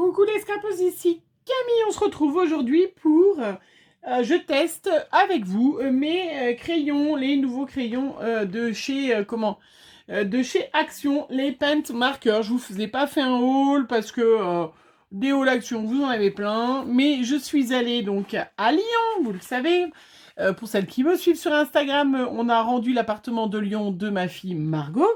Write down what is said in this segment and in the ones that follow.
Coucou les scrapers, ici Camille, on se retrouve aujourd'hui pour, je teste avec vous mes crayons, les nouveaux crayons de chez, de chez Action, les Paint Markers. Je vous ai pas fait un haul parce que des hauls Action, vous en avez plein, mais je suis allée donc à Lyon, vous le savez. Pour celles qui me suivent sur Instagram, on a rendu l'appartement de Lyon de ma fille Margot.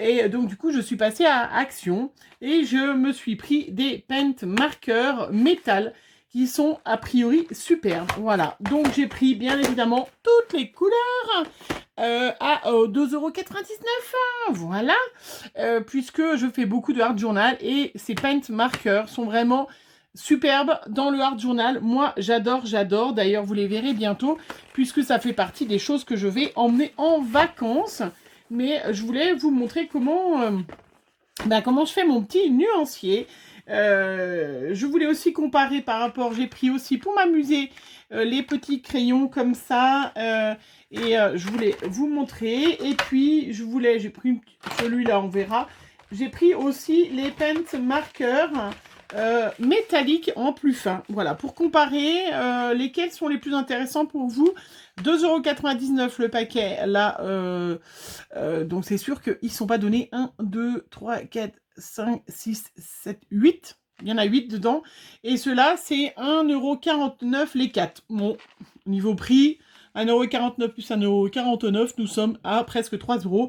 Et donc, du coup, je suis passée à Action et je me suis pris des paint marqueurs métal qui sont a priori superbes. Voilà. Donc, j'ai pris bien évidemment toutes les couleurs à 2,99 €. Voilà. Puisque je fais beaucoup de art journal et ces paint marqueurs sont vraiment superbes dans le art journal. Moi, j'adore, j'adore. D'ailleurs, vous les verrez bientôt puisque ça fait partie des choses que je vais emmener en vacances. Mais je voulais vous montrer comment je fais mon petit nuancier. Je voulais aussi comparer par rapport, j'ai pris aussi pour m'amuser les petits crayons comme ça. Je voulais vous montrer. Et puis, j'ai pris celui-là, on verra. J'ai pris aussi les paint markers métalliques en plus fin. Voilà, pour comparer lesquels sont les plus intéressants pour vous. 2,99 € le paquet, là, donc c'est sûr qu'ils ne sont pas donnés 1, 2, 3, 4, 5, 6, 7, 8. Il y en a 8 dedans. Et ceux-là, c'est 1,49 € les 4. Bon, niveau prix, 1,49 € plus 1,49 €, nous sommes à presque 3 €.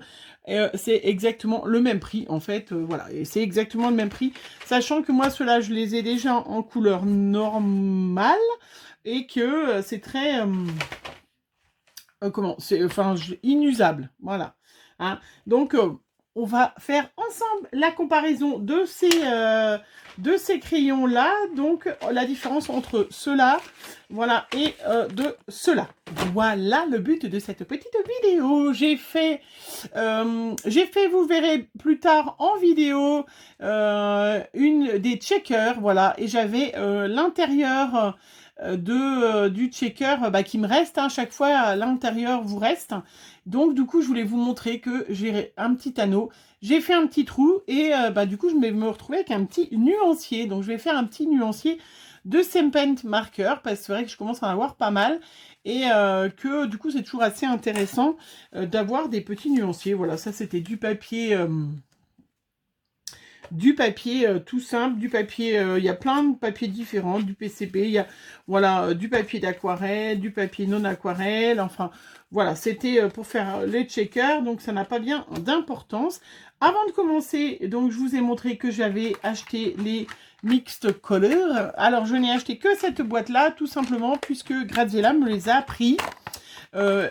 C'est exactement le même prix, en fait. Voilà, et c'est exactement le même prix. Sachant que moi, ceux-là, je les ai déjà en couleur normale. Et que c'est très... inusable, voilà. Hein. Donc, on va faire ensemble la comparaison de ces crayons-là. Donc, la différence entre ceux-là, voilà, et de ceux-là. Voilà le but de cette petite vidéo. J'ai fait, vous verrez plus tard en vidéo, une des checkers, voilà, et j'avais l'intérieur du checker qui me reste, hein, chaque fois à l'intérieur vous reste. Donc du coup je voulais vous montrer que j'ai un petit anneau, j'ai fait un petit trou et du coup je vais me retrouver avec un petit nuancier. Donc je vais faire un petit nuancier de ces paint markers parce que c'est vrai que je commence à en avoir pas mal et que du coup c'est toujours assez intéressant d'avoir des petits nuanciers. Voilà, ça c'était du papier tout simple, du papier, il y a plein de papiers différents, du PCP, il y a voilà, du papier d'aquarelle, du papier non aquarelle, enfin voilà, c'était pour faire les checkers, donc ça n'a pas bien d'importance. Avant de commencer, donc je vous ai montré que j'avais acheté les Mixed Color. Alors je n'ai acheté que cette boîte là, tout simplement, puisque Graziella me les a pris. Bien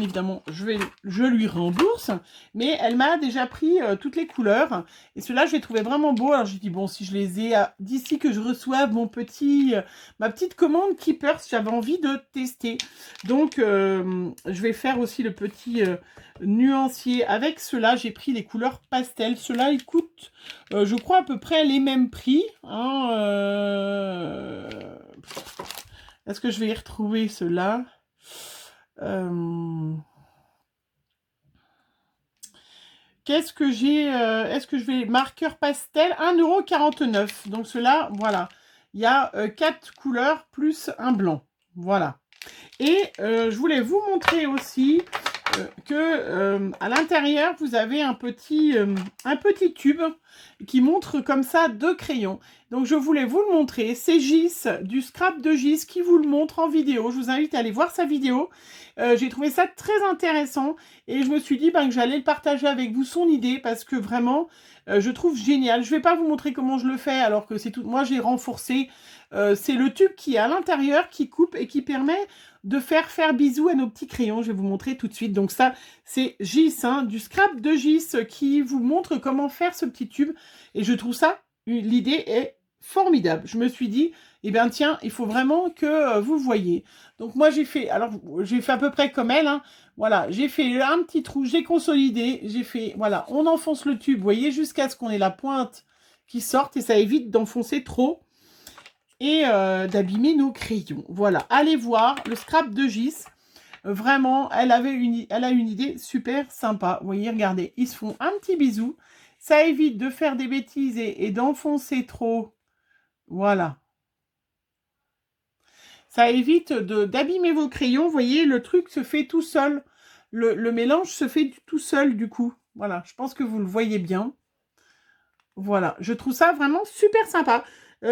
évidemment, je lui rembourse, mais elle m'a déjà pris toutes les couleurs. Et ceux-là, je les trouvais vraiment beaux. Alors, j'ai dit, bon, si je les ai d'ici que je reçoive ma petite commande Keepers, j'avais envie de tester. Donc, je vais faire aussi le petit nuancier avec ceux-là. J'ai pris les couleurs pastel. Ceux-là, ils coûtent, je crois, à peu près les mêmes prix. Hein, Est-ce que je vais y retrouver ceux-là? Qu'est-ce que j'ai est-ce que je vais marqueur pastel 1,49 €. Donc cela, voilà. Il y a 4 couleurs plus un blanc. Voilà. Et je voulais vous montrer aussi que à l'intérieur, vous avez un petit tube qui montre comme ça 2 crayons. Donc, je voulais vous le montrer. C'est Gis, du scrap de Gis, qui vous le montre en vidéo. Je vous invite à aller voir sa vidéo. J'ai trouvé ça très intéressant et je me suis dit que j'allais le partager avec vous, son idée, parce que vraiment, je trouve génial. Je vais pas vous montrer comment je le fais, alors que c'est tout. Moi, j'ai renforcé. C'est le tube qui est à l'intérieur, qui coupe et qui permet de faire bisous à nos petits crayons. Je vais vous montrer tout de suite. Donc ça, c'est Gis, hein, du scrap de Gis, qui vous montre comment faire ce petit tube. Et je trouve ça, l'idée est formidable. Je me suis dit, eh bien tiens, il faut vraiment que vous voyez. Donc moi j'ai fait à peu près comme elle, hein. Voilà, j'ai fait un petit trou, j'ai consolidé, j'ai fait, voilà, on enfonce le tube, vous voyez, jusqu'à ce qu'on ait la pointe qui sorte et ça évite d'enfoncer trop et d'abîmer nos crayons. Voilà, allez voir le scrap de Gis. Vraiment, elle a une idée super sympa. Vous voyez, regardez, ils se font un petit bisou. Ça évite de faire des bêtises et d'enfoncer trop Voilà. Ça évite d'abîmer vos crayons. Vous voyez, le truc se fait tout seul. Le mélange se fait tout seul, du coup. Voilà, je pense que vous le voyez bien. Voilà, je trouve ça vraiment super sympa.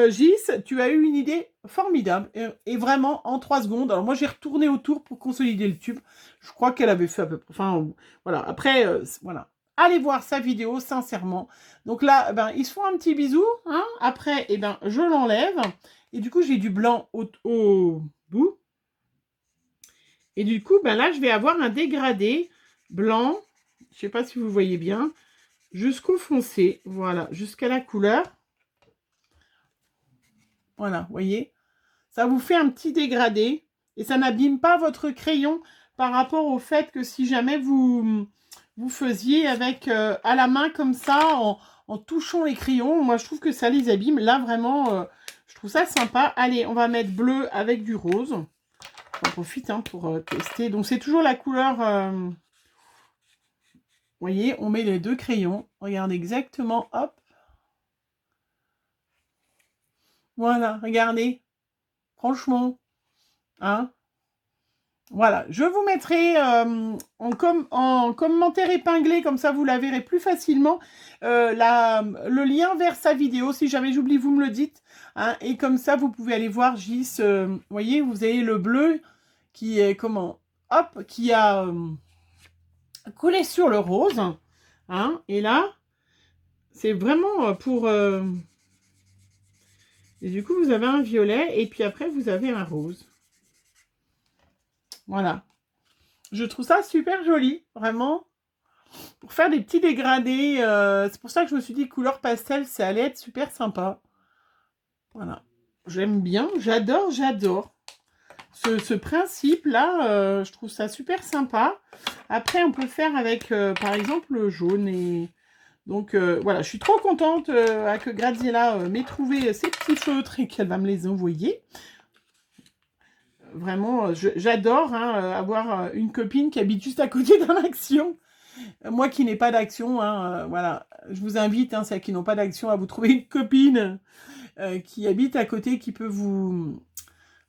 Gis, tu as eu une idée formidable. Et vraiment, en 3 secondes. Alors moi, j'ai retourné autour pour consolider le tube. Je crois qu'elle avait fait à peu près... Enfin, voilà. Après, voilà. Allez voir sa vidéo, sincèrement. Donc là, ben, ils se font un petit bisou. Hein. Après, eh ben, je l'enlève. Et du coup, j'ai du blanc au bout. Et du coup, ben là, je vais avoir un dégradé blanc. Je ne sais pas si vous voyez bien. Jusqu'au foncé. Voilà, jusqu'à la couleur. Voilà, vous voyez. Ça vous fait un petit dégradé. Et ça n'abîme pas votre crayon par rapport au fait que si jamais vous faisiez avec à la main comme ça, en touchant les crayons, moi je trouve que ça les abîme. Là, vraiment, je trouve ça sympa. Allez, on va mettre bleu avec du rose. J'en profite hein, pour tester. Donc, c'est toujours la couleur... vous voyez, on met les 2 crayons. Regardez exactement, hop. Voilà, regardez. Franchement, hein. Voilà, je vous mettrai en commentaire épinglé, comme ça vous la verrez plus facilement, le lien vers sa vidéo. Si jamais j'oublie, vous me le dites. Hein, et comme ça, vous pouvez aller voir Gis. Vous voyez, vous avez le bleu qui est, comment, hop, qui a collé sur le rose. Hein, et là, c'est vraiment pour... Et du coup, vous avez un violet et puis après, vous avez un rose. Voilà. Je trouve ça super joli, vraiment. Pour faire des petits dégradés, c'est pour ça que je me suis dit couleur pastel, ça allait être super sympa. Voilà. J'aime bien, j'adore. Ce principe-là, je trouve ça super sympa. Après, on peut faire avec, par exemple, le jaune. Et donc, voilà, je suis trop contente que Graziella m'ait trouvé ces petits feutres et qu'elle va me les envoyer. Vraiment, j'adore hein, avoir une copine qui habite juste à côté d'un Action. Moi qui n'ai pas d'action, hein, voilà, je vous invite, hein, celles qui n'ont pas d'action, à vous trouver une copine qui habite à côté, qui peut vous...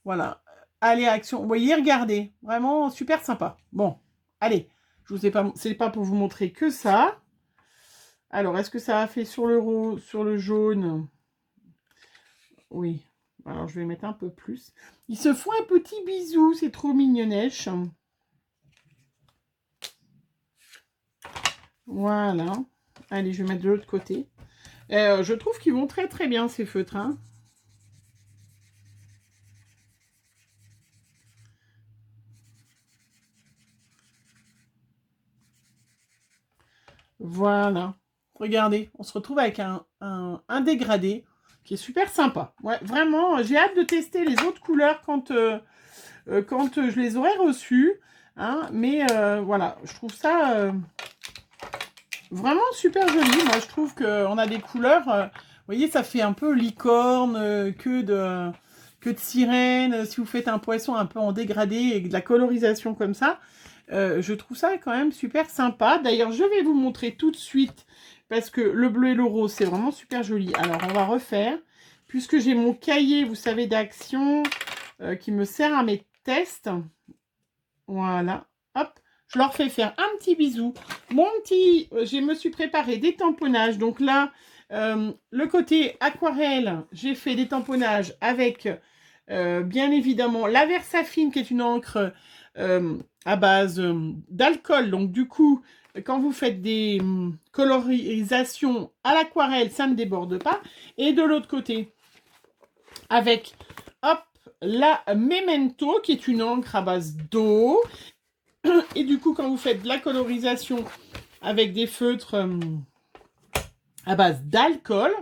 Voilà, aller à Action. Vous voyez, regardez, vraiment super sympa. Bon, allez, je vous ai pas, c'est pas pour vous montrer que ça. Alors, est-ce que ça a fait sur le rose, sur le jaune? Oui. Alors, je vais mettre un peu plus. Ils se font un petit bisou, c'est trop mignonnèche. Voilà. Allez, je vais mettre de l'autre côté. Je trouve qu'ils vont très très bien ces feutres. Hein. Voilà. Regardez, on se retrouve avec un dégradé qui est super sympa. Ouais, vraiment, j'ai hâte de tester les autres couleurs quand je les aurai reçues. Hein, mais voilà, je trouve ça vraiment super joli. Moi, je trouve qu'on a des couleurs... vous voyez, ça fait un peu licorne, que de sirène. Si vous faites un poisson un peu en dégradé et de la colorisation comme ça, je trouve ça quand même super sympa. D'ailleurs, je vais vous montrer tout de suite parce que le bleu et le rose, c'est vraiment super joli. Alors, on va refaire. Puisque j'ai mon cahier, vous savez, d'action qui me sert à mes tests. Voilà. Hop. Je leur fais faire un petit bisou. Je me suis préparé des tamponnages. Donc là, le côté aquarelle, j'ai fait des tamponnages avec, bien évidemment, la Versafine, qui est une encre à base d'alcool. Donc du coup, quand vous faites des colorisations à l'aquarelle, ça ne déborde pas. Et de l'autre côté, avec, hop, la Memento, qui est une encre à base d'eau. Et du coup, quand vous faites de la colorisation avec des feutres à base d'alcool,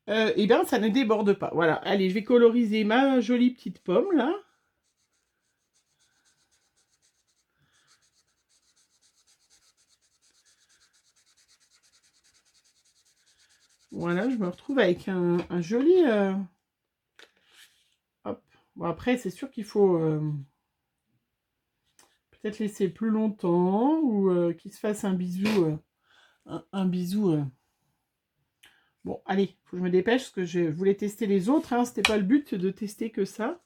eh bien, ça ne déborde pas. Voilà, allez, je vais coloriser ma jolie petite pomme, là. Voilà, je me retrouve avec un joli... Hop. Bon, après, c'est sûr qu'il faut peut-être laisser plus longtemps ou qu'il se fasse un bisou... un bisou Bon, allez, faut que je me dépêche parce que je voulais tester les autres. Hein. C'était pas le but de tester que ça.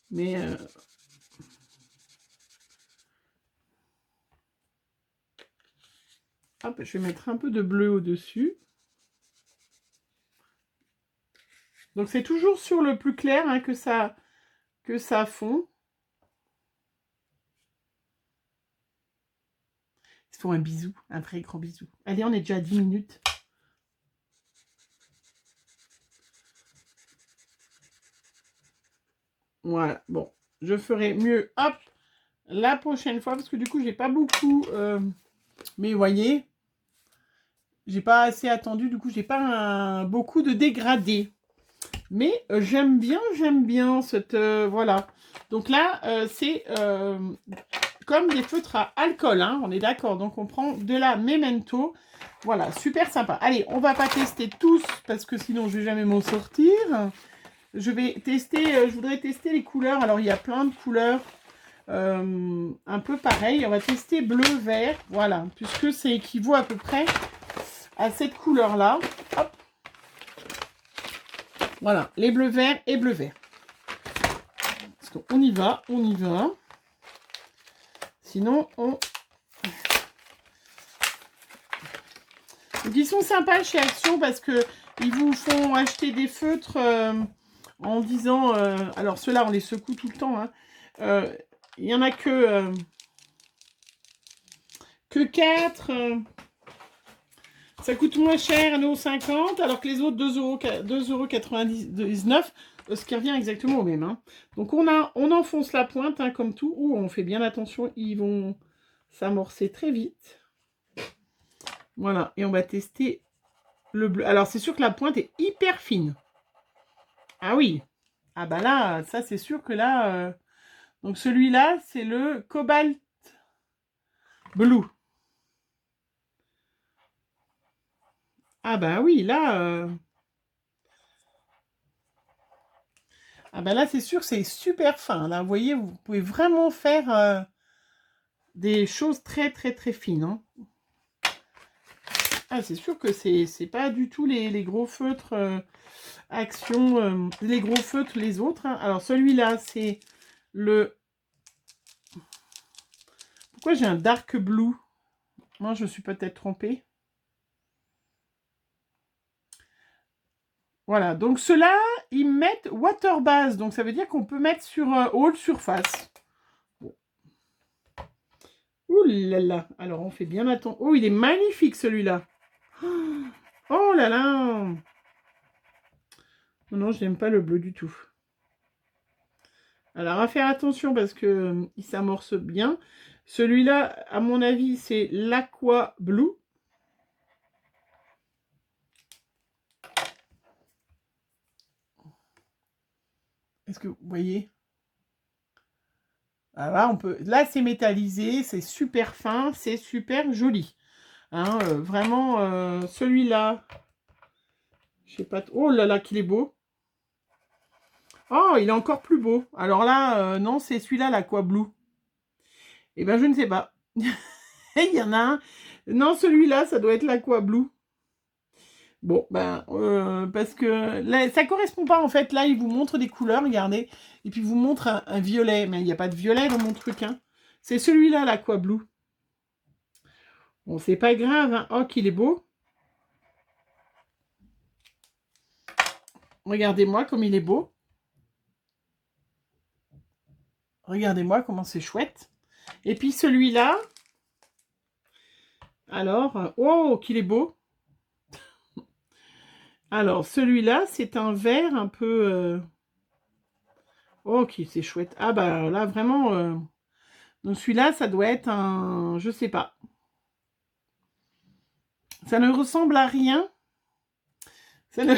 Mais... hop, je vais mettre un peu de bleu au-dessus. Donc, c'est toujours sur le plus clair hein, que ça fond. Ils se font un bisou, un très grand bisou. Allez, on est déjà à 10 minutes. Voilà, bon, je ferai mieux, hop, la prochaine fois, parce que du coup, j'ai pas beaucoup, mais vous voyez, j'ai pas assez attendu, du coup, j'ai pas beaucoup de dégradés. Mais j'aime bien cette, voilà. Donc là, c'est comme des feutres à alcool, hein, on est d'accord. Donc on prend de la Memento. Voilà, super sympa. Allez, on va pas tester tous, parce que sinon, je vais jamais m'en sortir. Je vais tester, je voudrais tester les couleurs. Alors, il y a plein de couleurs un peu pareilles. On va tester bleu-vert, voilà, puisque c'est équivaut à peu près à cette couleur-là. Hop. Voilà, les bleus-verts et bleu-vert. On y va, on y va. Sinon, on... Donc, ils sont sympas chez Action parce que ils vous font acheter des feutres... en disant, alors ceux-là on les secoue tout le temps, hein. Il n'y en a que 4, ça coûte moins cher, 1,50 €, alors que les autres 2,99 €, ce qui revient exactement au même. Hein. Donc on enfonce la pointe, hein, comme tout, ou on fait bien attention, ils vont s'amorcer très vite. Voilà, et on va tester le bleu. Alors c'est sûr que la pointe est hyper fine. Ah oui. Ah bah là, ça c'est sûr que là... Donc celui-là, c'est le Cobalt Blue. Ah bah oui, là... Ah bah là, c'est sûr, c'est super fin. Là, vous voyez, vous pouvez vraiment faire des choses très très très fines. Hein. Ah, c'est sûr que c'est pas du tout les gros feutres Action, les gros feutres, les autres. Hein. Alors celui-là, c'est le... Pourquoi j'ai un dark blue? Moi, je suis peut-être trompée. Voilà, donc ceux-là, ils mettent water base. Donc ça veut dire qu'on peut mettre sur all surface. Bon. Ouh là là. Alors on fait bien attention. Oh, il est magnifique celui-là. Oh là là. Non, non, je n'aime pas le bleu du tout. Alors à faire attention parce que il s'amorce bien. Celui-là, à mon avis, c'est l'Aqua Blue. Est-ce que vous voyez? Ah, là, on peut... Là, c'est métallisé, c'est super fin, c'est super joli. Hein, vraiment, celui-là, je sais pas... Oh là là, qu'il est beau. Oh, il est encore plus beau. Alors là, non, c'est celui-là, l'Aqua Blue. Eh ben, je ne sais pas. Il y en a un. Non, celui-là, ça doit être l'Aqua Blue. Bon, ben, parce que là, ça correspond pas, en fait. Là, il vous montre des couleurs, regardez. Et puis, il vous montre un violet. Mais il n'y a pas de violet dans mon truc, hein. C'est celui-là, l'Aqua Blue. Bon, c'est pas grave, hein. Oh, qu'il est beau. Regardez-moi comme il est beau. Regardez-moi comment c'est chouette. Et puis, celui-là. Alors, oh, qu'il est beau. Alors, celui-là, c'est un vert un peu... Oh, c'est chouette. Ah, bah là, vraiment... Donc, celui-là, ça doit être un... Je sais pas. Ça ne ressemble à rien. Ça ne...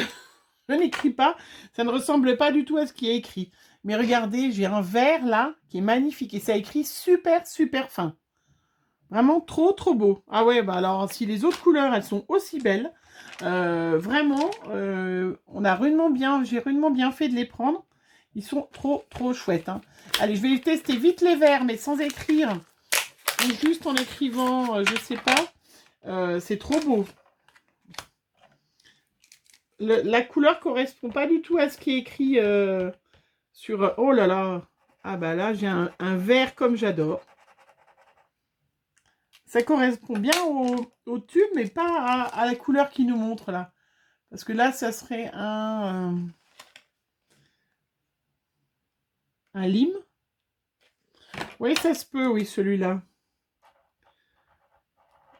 Je n'écris pas. Ça ne ressemble pas du tout à ce qui est écrit. Mais regardez, j'ai un vert, là, qui est magnifique. Et ça écrit super, super fin. Vraiment trop, trop beau. Ah ouais, bah alors, si les autres couleurs, elles sont aussi belles... vraiment, j'ai rudement bien fait de les prendre. Ils sont trop, trop chouettes. Hein. Allez, je vais tester vite les verts, mais sans écrire. Juste en écrivant, je sais pas. C'est trop beau. La couleur correspond pas du tout à ce qui est écrit sur... Oh là là. Ah bah là, j'ai un vert comme j'adore. Ça correspond bien au tube, mais pas à la couleur qu'il nous montre là. Parce que là, ça serait un lime. Oui, ça se peut, oui, celui-là.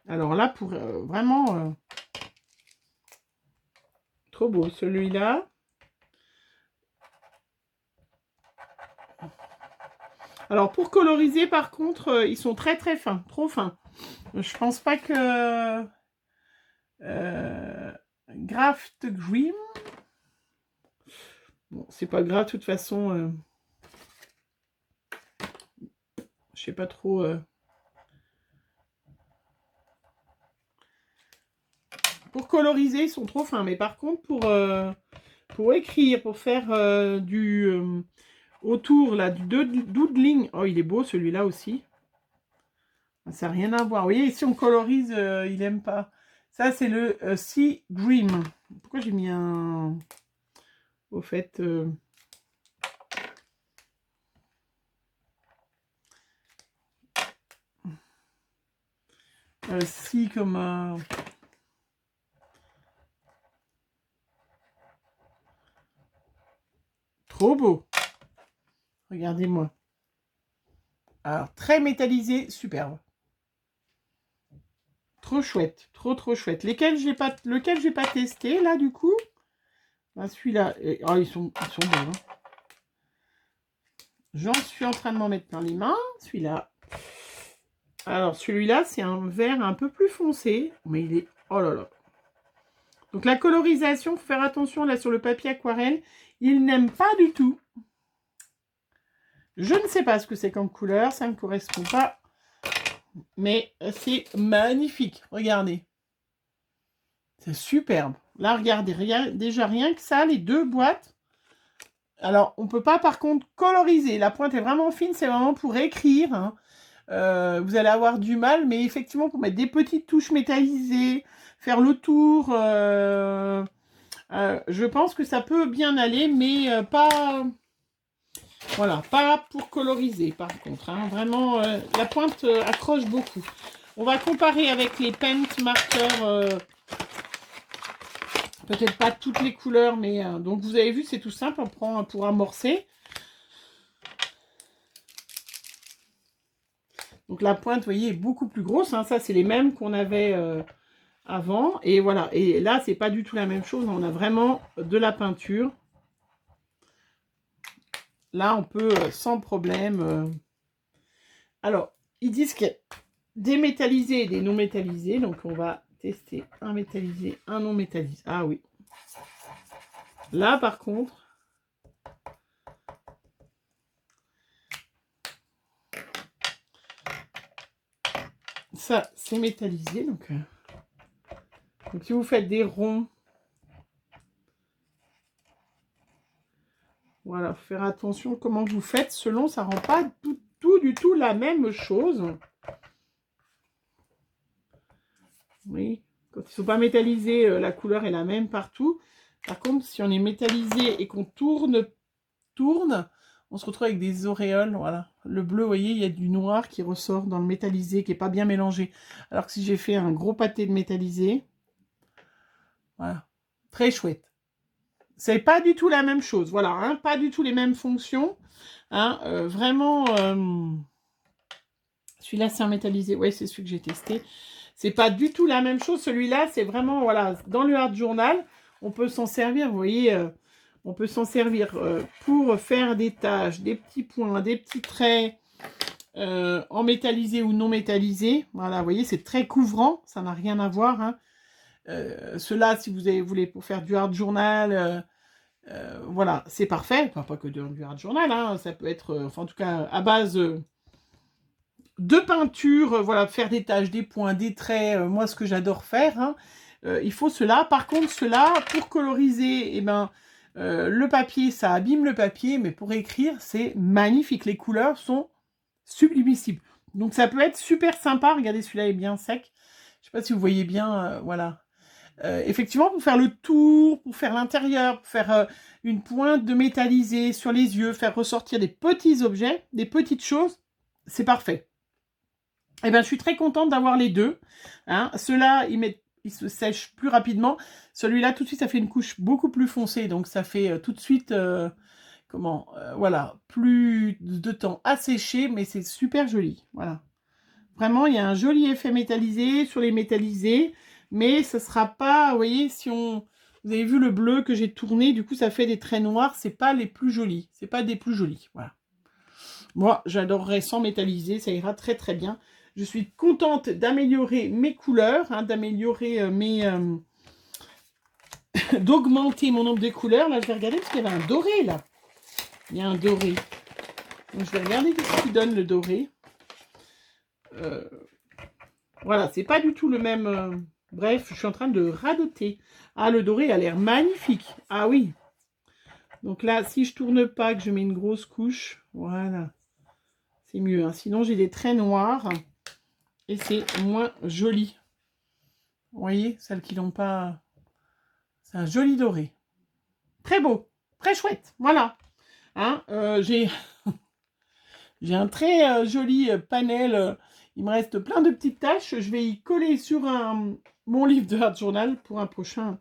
Alors là, pour vraiment... trop beau, celui-là. Alors, pour coloriser, par contre, ils sont très très fins, trop fins. Je pense pas que... Graft Dream. Bon, c'est pas grave, de toute façon. Je sais pas trop... Pour coloriser, ils sont trop fins. Mais par contre, pour écrire, pour faire du... autour, là, du doodling. Oh, il est beau, celui-là aussi. Ça n'a rien à voir. Vous voyez, si on colorise, il n'aime pas. Ça, c'est le Sea Dream. Pourquoi j'ai mis un... Au fait... si comme un... Trop beau. Regardez-moi. Alors, très métallisé, superbe. Trop chouette, trop chouette. Lequel j'ai pas testé là du coup. Ah, celui-là, oh, ils sont beaux. Hein. J'en suis en train de m'en mettre plein les mains. Celui-là. Alors celui-là, c'est un vert un peu plus foncé, mais il est, oh là là. Donc la colorisation, faut faire attention là sur le papier aquarelle, il n'aime pas du tout. Je ne sais pas ce que c'est comme couleur, ça ne me correspond pas. Mais c'est magnifique, regardez. C'est superbe. Là, regardez, déjà rien que ça, les deux boîtes. Alors, on ne peut pas par contre coloriser. La pointe est vraiment fine, c'est vraiment pour écrire. Hein. Vous allez avoir du mal, mais effectivement, pour mettre des petites touches métallisées, faire le tour, je pense que ça peut bien aller, mais pas... Voilà, pas pour coloriser par contre. Hein. Vraiment, la pointe accroche beaucoup. On va comparer avec les paint marqueurs. Peut-être pas toutes les couleurs, mais... donc vous avez vu, c'est tout simple. On prend pour amorcer. Donc la pointe, vous voyez, est beaucoup plus grosse. Hein. Ça, c'est les mêmes qu'on avait avant. Et voilà. Et là, c'est pas du tout la même chose. On a vraiment de la peinture. Là, on peut sans problème... Alors, ils disent qu'il y a des métallisés et des non métallisés. Donc, on va tester un métallisé, un non métallisé. Ah oui. Là, par contre... Ça, c'est métallisé. Donc, si vous faites des ronds... Voilà, faut faire attention comment vous faites. Selon, ça rend pas du tout la même chose. Oui, quand ils ne sont pas métallisés, la couleur est la même partout. Par contre, si on est métallisé et qu'on tourne, on se retrouve avec des auréoles. Voilà, le bleu, vous voyez, il y a du noir qui ressort dans le métallisé, qui n'est pas bien mélangé. Alors que si j'ai fait un gros pâté de métallisé, voilà, très chouette. C'est pas du tout la même chose, voilà, hein, pas du tout les mêmes fonctions. Hein, vraiment, celui-là, c'est un métallisé. Ouais, c'est celui que j'ai testé. C'est pas du tout la même chose. Celui-là, c'est vraiment, voilà, dans le Art Journal, on peut s'en servir, vous voyez, on peut s'en servir pour faire des taches, des petits points, des petits traits en métallisé ou non métallisé. Voilà, vous voyez, c'est très couvrant, ça n'a rien à voir. Hein. Ceux-là, si vous voulez pour faire du Art Journal... voilà, c'est parfait. Enfin, pas que du Art Journal, hein. Ça peut être, enfin, en tout cas, à base de peinture, voilà, faire des taches, des points, des traits, moi, ce que j'adore faire, hein. Il faut cela. Par contre, cela, pour coloriser, eh ben, le papier, ça abîme le papier, mais pour écrire, c'est magnifique. Les couleurs sont sublimissibles. Donc, ça peut être super sympa. Regardez, celui-là est bien sec. Je sais pas si vous voyez bien, voilà. Effectivement, pour faire le tour, pour faire l'intérieur, pour faire une pointe de métallisé sur les yeux, faire ressortir des petits objets, des petites choses, c'est parfait. Eh bien, je suis très contente d'avoir les deux. Hein. Ceux-là, ils se sèchent plus rapidement. Celui-là, tout de suite, ça fait une couche beaucoup plus foncée. Donc, ça fait tout de suite, voilà, plus de temps à sécher, mais c'est super joli. Voilà. Vraiment, il y a un joli effet métallisé sur les métallisés, mais ce sera pas, vous voyez, vous avez vu le bleu que j'ai tourné, du coup, ça fait des traits noirs, c'est pas les plus jolis, c'est pas des plus jolis, voilà. Moi, j'adorerais sans métalliser, ça ira très très bien. Je suis contente d'améliorer mes couleurs, hein, d'améliorer d'augmenter mon nombre de couleurs. Là, je vais regarder parce qu'il y avait un doré, là. Il y a un doré. Donc, je vais regarder ce qu'il donne, le doré. Voilà, c'est pas du tout le même... Bref, je suis en train de radoter. Ah, le doré a l'air magnifique. Ah oui. Donc là, si je tourne pas, que je mets une grosse couche, voilà. C'est mieux. Hein. Sinon, j'ai des traits noirs. Et c'est moins joli. Vous voyez, celles qui n'ont pas... C'est un joli doré. Très beau. Très chouette. Voilà. Hein, j'ai un très joli panel. Il me reste plein de petites taches. Je vais y coller sur mon livre de Art Journal pour un prochain...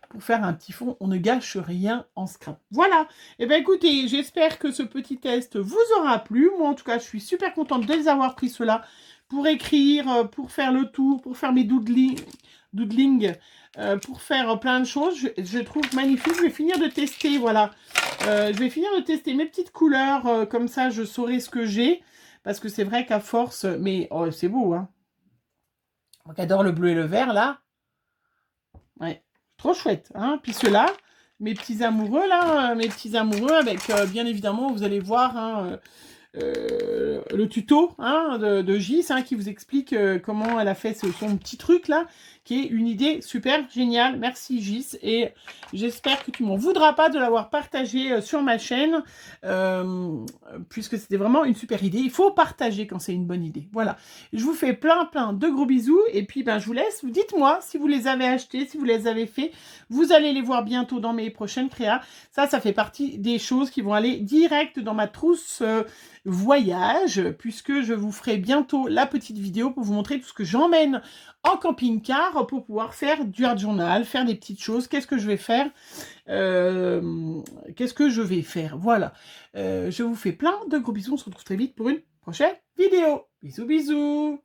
Pour faire un petit fond, on ne gâche rien en scrap. Voilà. Et bien écoutez, j'espère que ce petit test vous aura plu. Moi en tout cas, je suis super contente de les avoir pris ceux-là pour écrire, pour faire le tour, pour faire mes doodling, pour faire plein de choses. Je trouve magnifique. Je vais finir de tester, voilà. Je vais finir de tester mes petites couleurs. Comme ça, je saurai ce que j'ai. Parce que c'est vrai qu'à force... Mais oh, c'est beau, hein. J'adore le bleu et le vert, là. Ouais. Trop chouette, hein. Puis ceux-là, mes petits amoureux, là, mes petits amoureux, avec, bien évidemment, vous allez voir, hein, le tuto hein, de Gis, hein, qui vous explique comment elle a fait son petit truc, là, qui est une idée super géniale. Merci, Gis, et j'espère que tu m'en voudras pas de l'avoir partagé sur ma chaîne, puisque c'était vraiment une super idée. Il faut partager quand c'est une bonne idée. Voilà. Je vous fais plein de gros bisous, et puis ben, je vous laisse. Dites-moi si vous les avez achetés, si vous les avez fait. Vous allez les voir bientôt dans mes prochaines créas. Ça fait partie des choses qui vont aller direct dans ma trousse voyage, puisque je vous ferai bientôt la petite vidéo pour vous montrer tout ce que j'emmène en camping-car pour pouvoir faire du art journal, faire des petites choses. Qu'est-ce que je vais faire Voilà. Je vous fais plein de gros bisous. On se retrouve très vite pour une prochaine vidéo. Bisous, bisous.